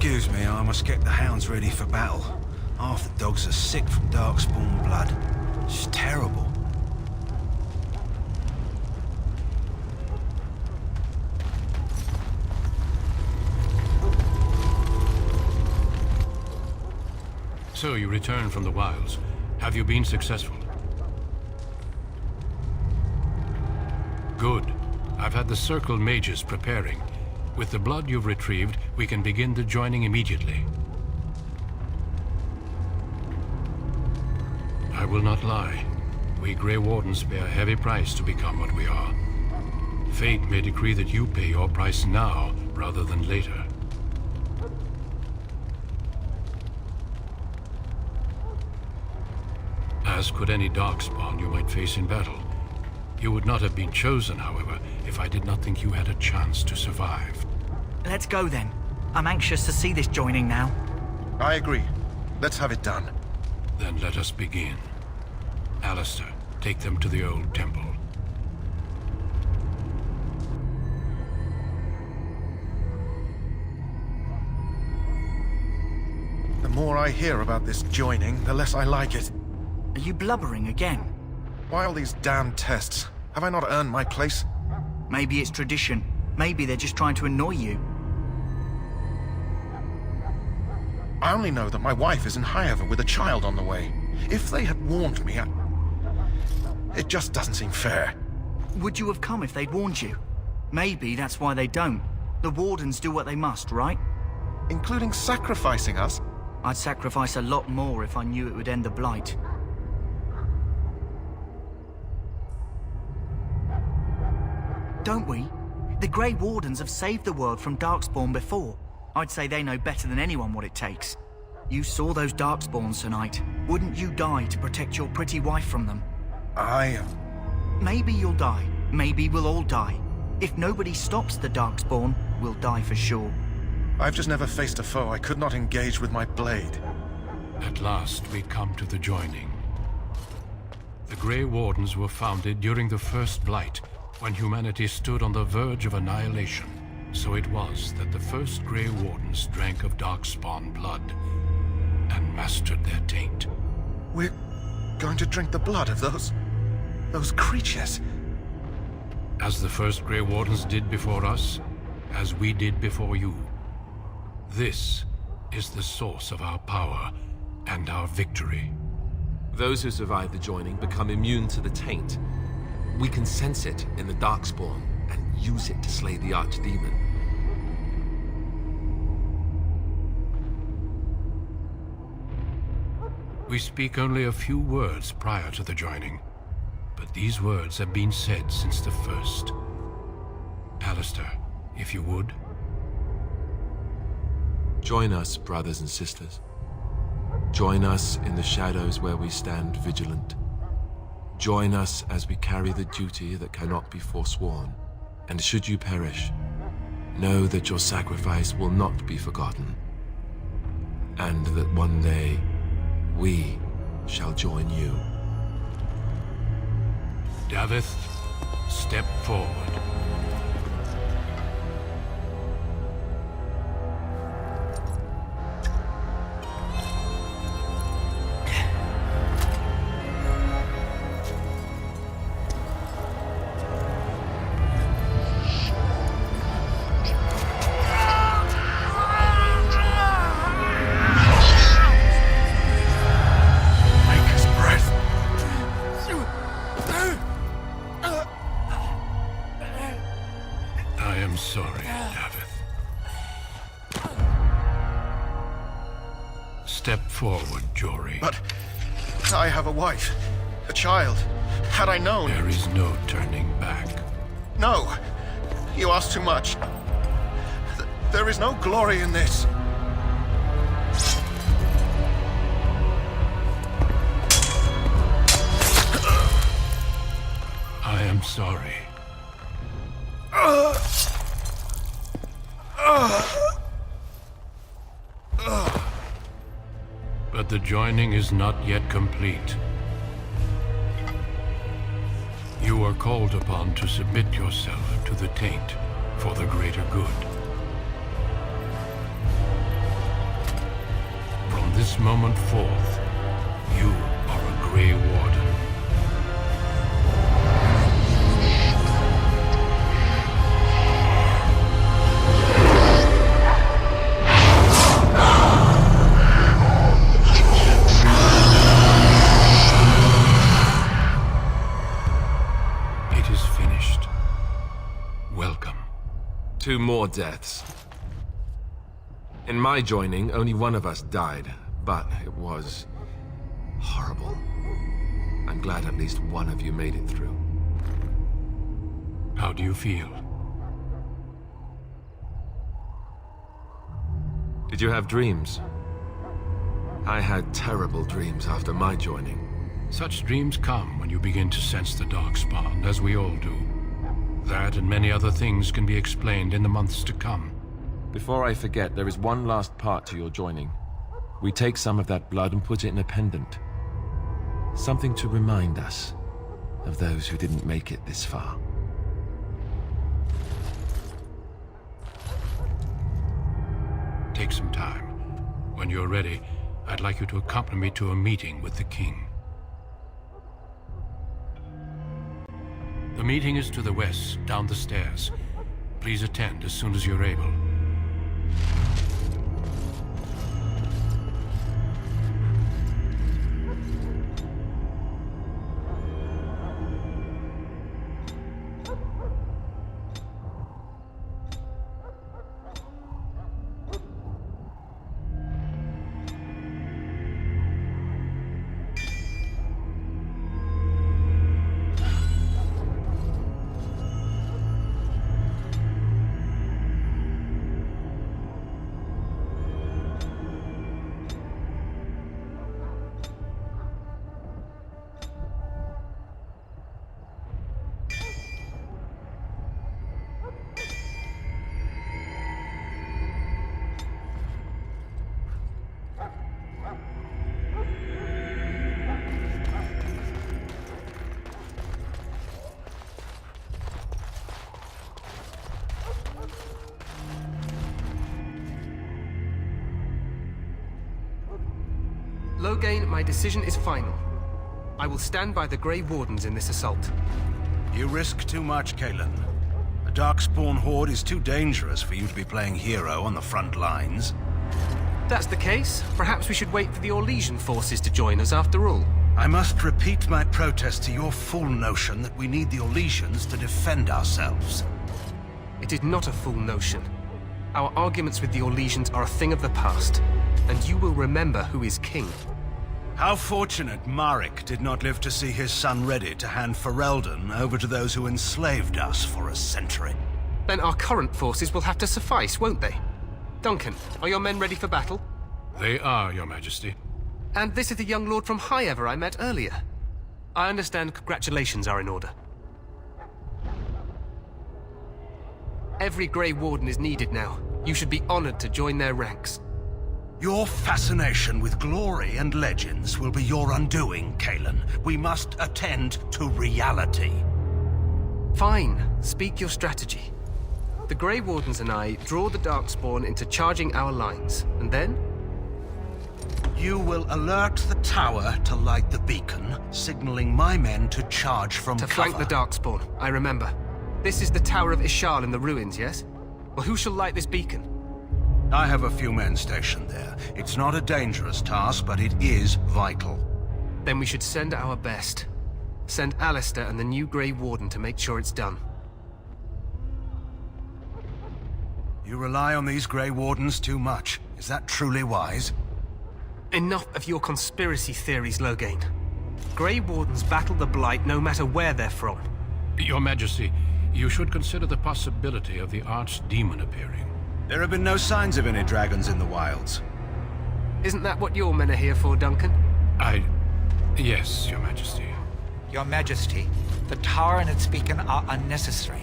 Excuse me, I must get the hounds ready for battle. Half the dogs are sick from darkspawn blood. It's terrible. So you return from the wilds. Have you been successful? Good. I've had the Circle mages preparing. With the blood you've retrieved, we can begin the joining immediately. I will not lie. We Grey Wardens pay a heavy price to become what we are. Fate may decree that you pay your price now, rather than later. As could any darkspawn you might face in battle. You would not have been chosen, however, if I did not think you had a chance to survive. Let's go then. I'm anxious to see this joining now. I agree. Let's have it done. Then let us begin. Alistair, take them to the old temple. The more I hear about this joining, the less I like it. Are you blubbering again? Why all these damn tests? Have I not earned my place? Maybe it's tradition. Maybe they're just trying to annoy you. I only know that my wife is in Highever with a child on the way. If they had warned me, it just doesn't seem fair. Would you have come if they'd warned you? Maybe that's why they don't. The Wardens do what they must, right? Including sacrificing us? I'd sacrifice a lot more if I knew it would end the Blight. Don't we? The Grey Wardens have saved the world from Darkspawn before. I'd say they know better than anyone what it takes. You saw those Darkspawns tonight. Wouldn't you die to protect your pretty wife from them? Maybe you'll die. Maybe we'll all die. If nobody stops the Darkspawn, we'll die for sure. I've just never faced a foe I could not engage with my blade. At last, we come to the joining. The Grey Wardens were founded during the First Blight, when humanity stood on the verge of annihilation. So it was that the first Grey Wardens drank of Darkspawn blood and mastered their taint. We're going to drink the blood of those creatures. As the first Grey Wardens did before us, as we did before you. This is the source of our power and our victory. Those who survive the joining become immune to the taint. We can sense it in the Darkspawn and use it to slay the Archdemon. We speak only a few words prior to the joining, but these words have been said since the first. Alistair, if you would. Join us, brothers and sisters. Join us in the shadows where we stand vigilant. Join us as we carry the duty that cannot be forsworn. And should you perish, know that your sacrifice will not be forgotten. And that one day, we shall join you. Davith, step forward. Step forward, Jory. But I have a wife, a child. Had I known... There is no turning back. No! You ask too much. There is no glory in this. I am sorry. But the joining is not yet complete. You are called upon to submit yourself to the taint for the greater good. this moment forth, you are a Grey Warden. It is finished. Welcome. 2 more deaths. In my joining, only one of us died, but it was horrible. I'm glad at least one of you made it through. How do you feel? Did you have dreams? I had terrible dreams after my joining. Such dreams come when you begin to sense the Darkspawn, as we all do. That and many other things can be explained in the months to come. Before I forget, there is one last part to your joining. We take some of that blood and put it in a pendant. Something to remind us of those who didn't make it this far. Take some time. When you're ready, I'd like you to accompany me to a meeting with the king. The meeting is to the west, down the stairs. Please attend as soon as you're able. Loghain, my decision is final. I will stand by the Grey Wardens in this assault. You risk too much, Kalen. The Darkspawn horde is too dangerous for you to be playing hero on the front lines. That's the case. Perhaps we should wait for the Orlesian forces to join us after all. I must repeat my protest to your fool notion that we need the Orlesians to defend ourselves. It is not a fool notion. Our arguments with the Orlesians are a thing of the past, and you will remember who is king. How fortunate Marek did not live to see his son ready to hand Ferelden over to those who enslaved us for a century. Then our current forces will have to suffice, won't they? Duncan, are your men ready for battle? They are, Your Majesty. And this is the young lord from Highever I met earlier. I understand congratulations are in order. Every Grey Warden is needed now. You should be honored to join their ranks. Your fascination with glory and legends will be your undoing, Kalen. We must attend to reality. Fine. Speak your strategy. The Grey Wardens and I draw the Darkspawn into charging our lines, and then? You will alert the tower to light the beacon, signaling my men to charge from To cover. flank the Darkspawn, I remember. This is the Tower of Ishal in the ruins, yes? Well, who shall light this beacon? I have a few men stationed there. It's not a dangerous task, but it is vital. Then we should send our best. Send Alistair and the new Grey Warden to make sure it's done. You rely on these Grey Wardens too much. Is that truly wise? Enough of your conspiracy theories, Loghain. Grey Wardens battle the Blight no matter where they're from. Your Majesty, you should consider the possibility of the Archdemon appearing. There have been no signs of any dragons in the wilds. Isn't that what your men are here for, Duncan? Yes, Your Majesty. Your Majesty, the tower and its beacon are unnecessary.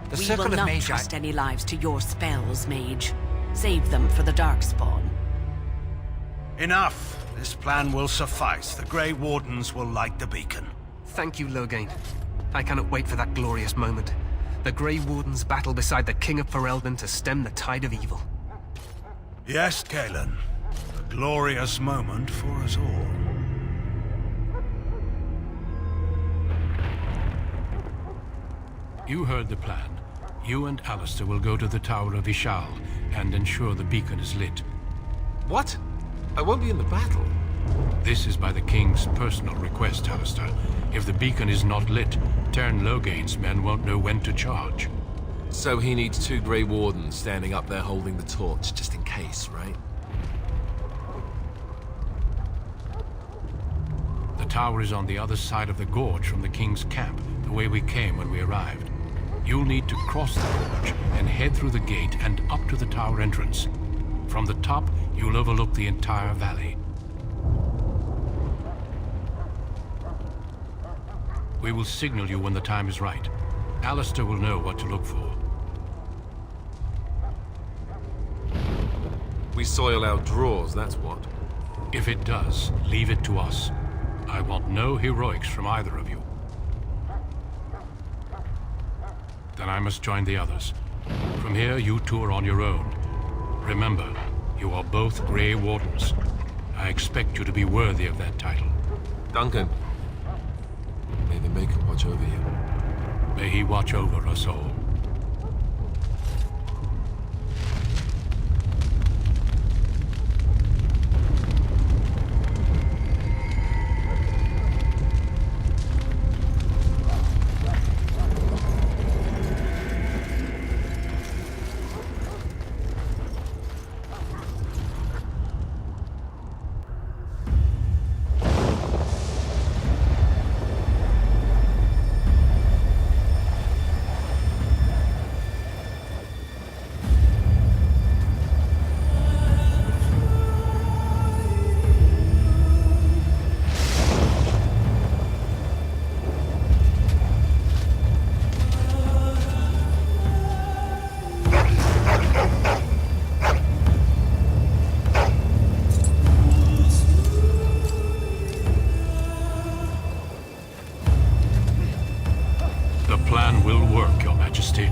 The We Circle will of not Magi... trust any lives to your spells, Mage. Save them for the Darkspawn. Enough! This plan will suffice. The Grey Wardens will light the beacon. Thank you, Loghain. I cannot wait for that glorious moment. The Grey Wardens battle beside the King of Ferelden to stem the tide of evil. Yes, Kalen. glorious moment for us all. You heard the plan. You and Alistair will go to the Tower of Ishal and ensure the beacon is lit. What? I won't be in the battle. This is by the King's personal request, Alistair. If the beacon is not lit, Tern Logain's men won't know when to charge. So he needs 2 Grey Wardens standing up there holding the torch, just in case, right? The tower is on the other side of the gorge from the King's camp, the way we came when we arrived. You'll need to cross the gorge and head through the gate and up to the tower entrance. From the top, you'll overlook the entire valley. We will signal you when the time is right. Alistair will know what to look for. We soil our drawers, that's what. If it does, leave it to us. I want no heroics from either of you. Then I must join the others. From here, you two are on your own. Remember, you are both Grey Wardens. I expect you to be worthy of that title. Duncan, may the Maker watch over you. May he watch over us all.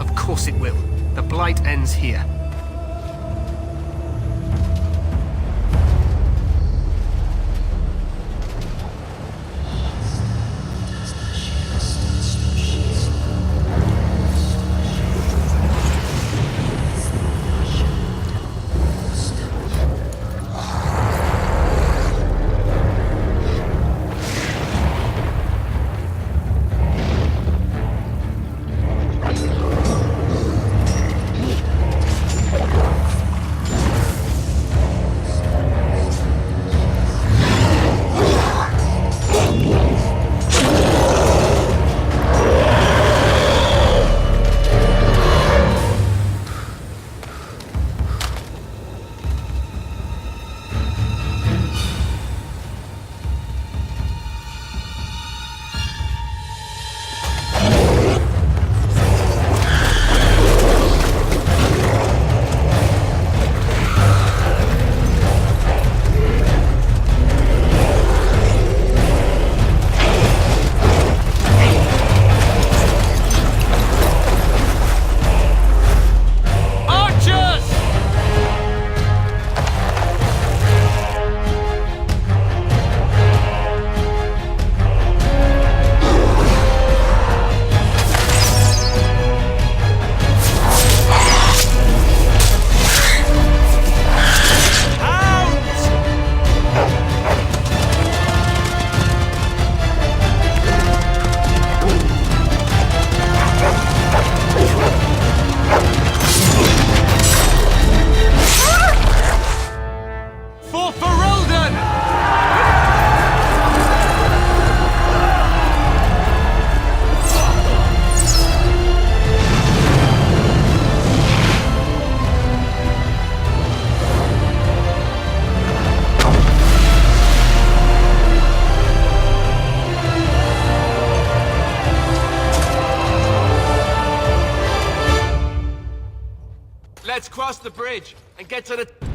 Of course it will. The Blight ends here. Let's cross the bridge and get to the...